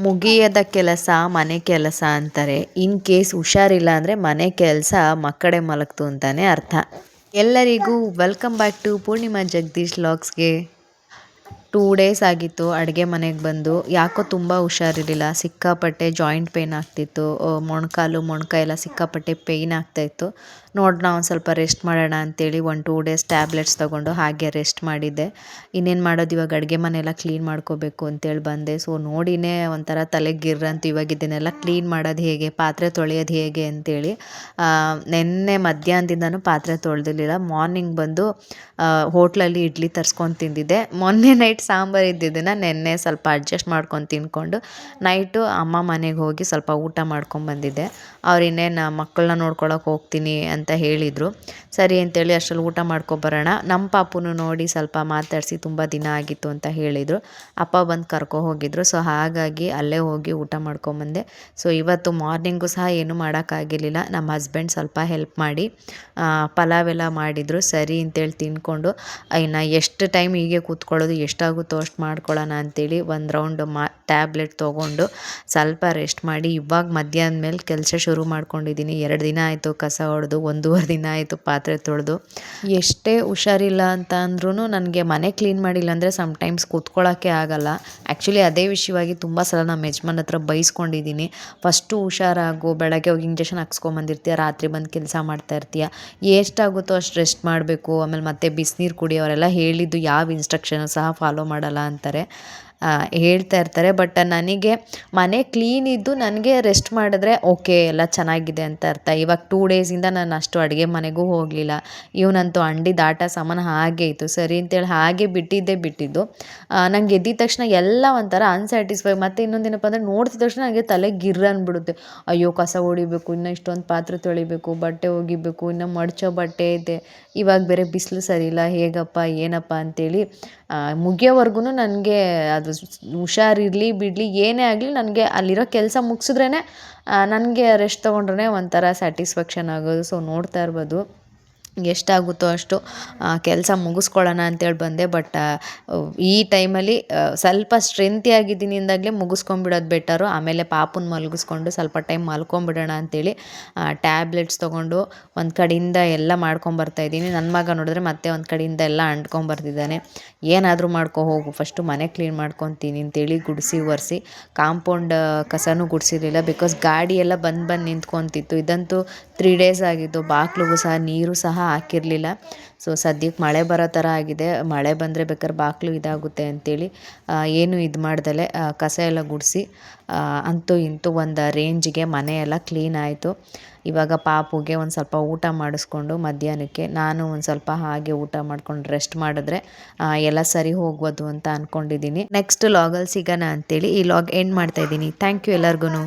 ಮುಗಿಯದ ಕೆಲಸ ಮನೆ ಕೆಲಸ ಅಂತಾರೆ. ಇನ್ ಕೇಸ್ ಹುಷಾರಿಲ್ಲ ಅಂದರೆ ಮನೆ ಕೆಲಸ ಮಕ್ಕಳೇ ಮಲಗ್ತು ಅಂತಾನೆ ಅರ್ಥ. ಎಲ್ಲರಿಗೂ welcome back to Poornima Jagadish ವ್ಲಾಗ್ಸ್ಗೆ. 2 ಡೇಸ್ ಆಗಿತ್ತು ಅಡುಗೆ ಮನೆಗೆ ಬಂದು. ಯಾಕೋ ತುಂಬ ಹುಷಾರಿರಲಿಲ್ಲ, ಸಿಕ್ಕಾಪಟ್ಟೆ ಜಾಯಿಂಟ್ ಪೇಯ್ನ್ ಆಗ್ತಿತ್ತು. ಮೊಣಕಾಲು ಎಲ್ಲ ಸಿಕ್ಕಾಪಟ್ಟೆ ಪೇಯ್ನ್ ಆಗ್ತಾಯಿತ್ತು. ನೋಡೋಣ ಒಂದು ಸ್ವಲ್ಪ ರೆಸ್ಟ್ ಮಾಡೋಣ ಅಂತೇಳಿ 1-2 ಡೇಸ್ ಟ್ಯಾಬ್ಲೆಟ್ಸ್ ತೊಗೊಂಡು ಹಾಗೆ ರೆಸ್ಟ್ ಮಾಡಿದ್ದೆ. ಇನ್ನೇನು ಮಾಡೋದು, ಇವಾಗ ಅಡುಗೆ ಮನೆಯೆಲ್ಲ ಕ್ಲೀನ್ ಮಾಡ್ಕೋಬೇಕು ಅಂತೇಳಿ ಬಂದೆ. ಸೊ ನೋಡಿನೇ ಒಂಥರ ತಲೆಗಿರ್ರಂತು, ಇವಾಗ ಇದನ್ನೆಲ್ಲ ಕ್ಲೀನ್ ಮಾಡೋದು ಹೇಗೆ, ಪಾತ್ರೆ ತೊಳೆಯೋದು ಹೇಗೆ ಅಂತೇಳಿ. ನೆನ್ನೆ ಮಧ್ಯಾಹ್ನದಿಂದನೂ ಪಾತ್ರೆ ತೊಳೆದಿರಲಿಲ್ಲ. ಮಾರ್ನಿಂಗ್ ಬಂದು ಹೋಟ್ಲಲ್ಲಿ ಇಡ್ಲಿ ತರಿಸ್ಕೊಂಡು ತಿಂದಿದ್ದೆ. ಮೊನ್ನೆ ನೈಟ್ ಸಾಂಬಾರು ಇದ್ದಿದ್ದನ್ನು ನೆನ್ನೆ ಸ್ವಲ್ಪ ಅಡ್ಜಸ್ಟ್ ಮಾಡ್ಕೊಂಡು ತಿಂದ್ಕೊಂಡು ನೈಟು ಅಮ್ಮ ಮನೆಗೆ ಹೋಗಿ ಸ್ವಲ್ಪ ಊಟ ಮಾಡ್ಕೊಂಬಂದಿದ್ದೆ. ಅವ್ರು ಇನ್ನೇನು ಮಕ್ಕಳನ್ನ ನೋಡ್ಕೊಳಕ್ಕೆ ಹೋಗ್ತೀನಿ ಅಂತ ಹೇಳಿದರು. ಸರಿ ಅಂತೇಳಿ ಅಷ್ಟರಲ್ಲಿ ಊಟ ಮಾಡ್ಕೊಬರೋಣ. ನಮ್ಮ ಪಾಪುನು ನೋಡಿ ಸ್ವಲ್ಪ ಮಾತಾಡಿಸಿ ತುಂಬ ದಿನ ಆಗಿತ್ತು ಅಂತ ಹೇಳಿದರು. ಅಪ್ಪ ಬಂದು ಕರ್ಕೊ ಹೋಗಿದ್ರು. ಸೊ ಹಾಗಾಗಿ ಅಲ್ಲೇ ಹೋಗಿ ಊಟ ಮಾಡ್ಕೊಂಬಂದೆ. ಸೊ ಇವತ್ತು ಮಾರ್ನಿಂಗು ಸಹ ಏನೂ ಮಾಡೋಕ್ಕಾಗಿರಲಿಲ್ಲ. ನಮ್ಮ ಹಸ್ಬೆಂಡ್ ಸ್ವಲ್ಪ ಹೆಲ್ಪ್ ಮಾಡಿ ಪಲಾವೆಲ್ಲ ಮಾಡಿದರು. ಸರಿ ಅಂತೇಳಿ ತಿಂದ್ಕೊಂಡು ಇನ್ನು ಎಷ್ಟು ಟೈಮ್ ಹೀಗೆ ಕೂತ್ಕೊಳ್ಳೋದು, ಎಷ್ಟಾಗುತ್ತೋ ಅಷ್ಟು ಮಾಡ್ಕೊಳ್ಳೋಣ ಅಂಥೇಳಿ ಒಂದು ರೌಂಡ್ ಟ್ಯಾಬ್ಲೆಟ್ ತೊಗೊಂಡು ಸ್ವಲ್ಪ ರೆಸ್ಟ್ ಮಾಡಿ ಇವಾಗ ಮಧ್ಯಾಹ್ನದ ಮೇಲೆ ಕೆಲಸ ಶುರು ಮಾಡ್ಕೊಂಡಿದ್ದೀನಿ. 2 ದಿನ ಆಯಿತು ಕಸ ಹೊಡೆದು, 1.5 ದಿನ ಆಯಿತು ಪಾತ್ರೆ ತೊಳೆದು. ಎಷ್ಟೇ ಹುಷಾರಿಲ್ಲ ಅಂತ ಅಂದ್ರೂ ನನಗೆ ಮನೆ ಕ್ಲೀನ್ ಮಾಡಿಲ್ಲ ಅಂದರೆ ಸಮ್ಟೈಮ್ಸ್ ಕೂತ್ಕೊಳ್ಳೋಕ್ಕೆ ಆಗಲ್ಲ. ಆ್ಯಕ್ಚುಲಿ ಅದೇ ವಿಷಯವಾಗಿ ತುಂಬ ಸಲ ನಮ್ಮ ಯಜಮಾನ್ ಹತ್ರ ಬೈಸ್ಕೊಂಡಿದ್ದೀನಿ. ಫಸ್ಟು ಹುಷಾರಾಗು, ಬೆಳಗ್ಗೆ ಹೋಗಿ ಇಂಜೆಕ್ಷನ್ ಹಾಕ್ಸ್ಕೊಂಬಂದಿರ್ತೀಯ, ರಾತ್ರಿ ಬಂದು ಕೆಲಸ ಮಾಡ್ತಾ ಇರ್ತೀಯ, ಎಷ್ಟಾಗುತ್ತೋ ಅಷ್ಟು ರೆಸ್ಟ್ ಮಾಡಬೇಕು. ಆಮೇಲೆ ಮತ್ತೆ ಬಿಸಿನೀರು ಕುಡಿ, ಅವರೆಲ್ಲ ಹೇಳಿದ್ದು ಯಾವ ಇನ್ಸ್ಟ್ರಕ್ಷನು ಸಹ ಫಾಲೋ ಮಾಡಲ್ಲ ಅಂತಾರೆ, ಹೇಳ್ತಾ ಇರ್ತಾರೆ. ಬಟ್ ನನಗೆ ಮನೆ ಕ್ಲೀನ್ ಇದ್ದು ನನಗೆ ರೆಸ್ಟ್ ಮಾಡಿದ್ರೆ ಓಕೆ ಎಲ್ಲ ಚೆನ್ನಾಗಿದೆ ಅಂತ ಅರ್ಥ. ಇವಾಗ 2 ಡೇಸಿಂದ ನಾನು ಅಷ್ಟು ಅಡುಗೆ ಮನೆಗೂ ಹೋಗಲಿಲ್ಲ. ಇವನಂತೂ ಅಂಡಿದ ಆಟ ಸಾಮಾನು ಹಾಗೆ ಇತ್ತು. ಸರಿ ಅಂತೇಳಿ ಹಾಗೆ ಬಿಟ್ಟಿದ್ದು. ನಂಗೆ ಎದ್ದಿದ ತಕ್ಷಣ ಎಲ್ಲ ಒಂಥರ ಅನ್ಸ್ಯಾಟಿಸ್ಫೈ. ಮತ್ತು ಇನ್ನೊಂದೇನಪ್ಪ ಅಂದರೆ ನೋಡ್ತಿದ್ದ ತಕ್ಷಣ ನನಗೆ ತಲೆ ಗಿರ್ರ ಅಂದ್ಬಿಡುತ್ತೆ. ಅಯ್ಯೋ ಕಸ ಹೊಡಿಬೇಕು, ಇನ್ನು ಇಷ್ಟೊಂದು ಪಾತ್ರೆ ತೊಳಿಬೇಕು, ಬಟ್ಟೆ ಒಗಿಬೇಕು, ಇನ್ನು ಮಡ್ಚೋ ಬಟ್ಟೆ ಇದೆ. ಇವಾಗ ಬೇರೆ ಬಿಸಿಲು ಸರಿ ಇಲ್ಲ, ಹೇಗಪ್ಪ ಏನಪ್ಪ ಅಂತೇಳಿ ಮುಗಿಯೋವರೆಗೂ ನನಗೆ ಅದು ಹುಷಾರಿರಲಿ ಬಿಡಲಿ ಏನೇ ಆಗಲಿ ನನಗೆ ಅಲ್ಲಿರೋ ಕೆಲಸ ಮುಗಿಸಿದ್ರೇ ನನಗೆ ರೆಸ್ಟ್ ತೊಗೊಂಡ್ರೆ ಒಂಥರ ಸ್ಯಾಟಿಸ್ಫ್ಯಾಕ್ಷನ್ ಆಗೋದು. ಸೊ ನೋಡ್ತಾ ಇರ್ಬೋದು, ಎಷ್ಟಾಗುತ್ತೋ ಅಷ್ಟು ಕೆಲಸ ಮುಗಿಸ್ಕೊಳ್ಳೋಣ ಅಂತೇಳಿ ಬಂದೆ. ಬಟ್ ಈ ಟೈಮಲ್ಲಿ ಸ್ವಲ್ಪ ಸ್ಟ್ರೆಂತಿ ಆಗಿದ್ದೀನಿ ಅಂದಾಗಲೇ ಮುಗಿಸ್ಕೊಂಬಿಡೋದು ಬೆಟರು. ಆಮೇಲೆ ಪಾಪುನ ಮಲಗಿಸ್ಕೊಂಡು ಸ್ವಲ್ಪ ಟೈಮ್ ಮಲ್ಕೊಂಬಿಡೋಣ ಅಂತೇಳಿ ಟ್ಯಾಬ್ಲೆಟ್ಸ್ ತೊಗೊಂಡು ಒಂದು ಕಡೆಯಿಂದ ಎಲ್ಲ ಮಾಡ್ಕೊಂಬರ್ತಾಯಿದ್ದೀನಿ. ನನ್ನ ಮಗ ನೋಡಿದ್ರೆ ಮತ್ತೆ ಒಂದು ಕಡೆಯಿಂದ ಎಲ್ಲ ಅಂಟ್ಕೊಂಬರ್ತಿದ್ದಾನೆ. ಏನಾದರೂ ಮಾಡ್ಕೊ ಹೋಗು, ಫಸ್ಟು ಮನೆ ಕ್ಲೀನ್ ಮಾಡ್ಕೊತೀನಿ ಅಂತೇಳಿ ಗುಡಿಸಿ ಒರೆಸಿ ಕಾಂಪೌಂಡ್ ಕಸನೂ ಗುಡಿಸಿರಲಿಲ್ಲ. ಬಿಕಾಸ್ ಗಾಡಿ ಎಲ್ಲ ಬಂದು ನಿಂತ್ಕೊತಿತ್ತು. ಇದಂತೂ 3 ಡೇಸ್ ಆಗಿತ್ತು. ಬಾಗಿಲಿಗೂ ಸಹ ನೀರು ಸಹ ಹಾಕಿರಲಿಲ್ಲ. ಸೊ ಸದ್ಯಕ್ಕೆ ಮಳೆ ಬರೋ ಥರ ಆಗಿದೆ. ಮಳೆ ಬಂದರೆ ಬೇಕಾದ್ರೆ ಬಾಗಿಲು ಇದಾಗುತ್ತೆ ಅಂತೇಳಿ ಏನು ಇದು ಮಾಡ್ದಲೆ ಕಸ ಎಲ್ಲ ಗುಡಿಸಿ ಅಂತೂ ಇಂತೂ ಒಂದು ರೇಂಜಿಗೆ ಮನೆಯೆಲ್ಲ ಕ್ಲೀನ್ ಆಯಿತು. ಇವಾಗ ಪಾಪುಗೆ ಒಂದು ಸ್ವಲ್ಪ ಊಟ ಮಾಡಿಸ್ಕೊಂಡು ಮಧ್ಯಾಹ್ನಕ್ಕೆ ನಾನು ಒಂದು ಸ್ವಲ್ಪ ಹಾಗೆ ಊಟ ಮಾಡ್ಕೊಂಡು ರೆಸ್ಟ್ ಮಾಡಿದ್ರೆ ಎಲ್ಲ ಸರಿ ಹೋಗ್ಬೋದು ಅಂತ ಅಂದ್ಕೊಂಡಿದ್ದೀನಿ. ನೆಕ್ಸ್ಟ್ ಲಾಗಲ್ಲಿ ಸಿಗೋಣ ಅಂತೇಳಿ ಈ ಲಾಗ್ ಎಂಡ್ ಮಾಡ್ತಾಯಿದ್ದೀನಿ. ಥ್ಯಾಂಕ್ ಯು ಎಲ್ಲರಿಗೂ.